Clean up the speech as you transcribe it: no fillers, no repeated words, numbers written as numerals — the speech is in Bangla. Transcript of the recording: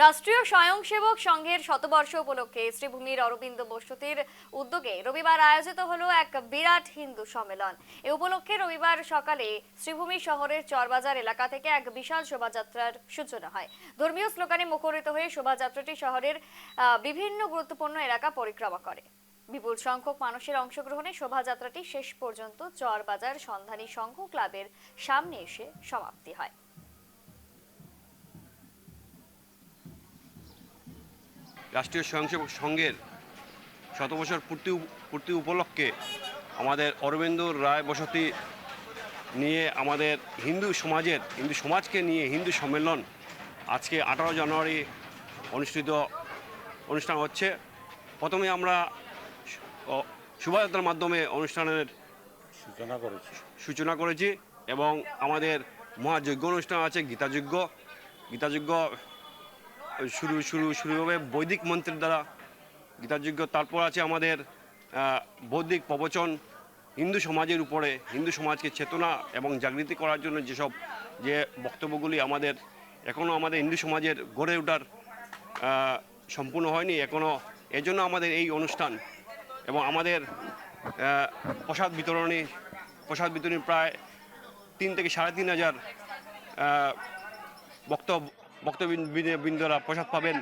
রাষ্ট্রীয় স্বয়ংসেবক সংঘের শতবর্ষ উপলক্ষে শ্রীভূমির অরবিন্দ বসতির উদ্যোগে রবিবার আয়োজিত হলো এক বিরাট হিন্দু সম্মেলন। এ উপলক্ষে রবিবার সকালে শ্রীভূমি শহরের চরবাজার এলাকা থেকে এক বিশাল শোভাযাত্রার সূচনা হয়। ধর্মীয় স্লোগানে মুখরিত হয়ে শোভাযাত্রাটি শহরের বিভিন্ন গুরুত্বপূর্ণ এলাকা পরিক্রমা করে। বিপুল সংখ্যক মানুষের অংশগ্রহণে শোভাযাত্রাটি শেষ পর্যন্ত চরবাজার সন্ধানী সংঘ ক্লাবের সামনে এসে সমাপ্তি হয়। রাষ্ট্রীয় স্বয়ংসেবক সংঘের শতবর্ষ পূর্তি উপলক্ষে আমাদের অরবিন্দ রায় বসতি নিয়ে আমাদের হিন্দু সমাজকে নিয়ে হিন্দু সম্মেলন আজকে 18 জানুয়ারি অনুষ্ঠান হচ্ছে। প্রথমে আমরা শোভাযাত্রার মাধ্যমে অনুষ্ঠানের সূচনা করেছি এবং আমাদের মহাযজ্ঞ অনুষ্ঠান আছে, গীতাযজ্ঞ শুরু হবে বৈদিক মন্ত্রের দ্বারা গীতাযজ্ঞ। তারপর আছে আমাদের বৌদ্ধিক প্রবচন হিন্দু সমাজের উপরে, হিন্দু সমাজকে চেতনা এবং জাগৃতি করার জন্য যে বক্তব্যগুলি এখনও আমাদের হিন্দু সমাজের গড়ে ওঠার সম্পূর্ণ হয়নি এখনও। এজন্য আমাদের এই অনুষ্ঠান এবং আমাদের প্রসাদ বিতরণী প্রায় 3 থেকে 3,500 বক্তবৃন্দরা প্রসাদ পাবেন।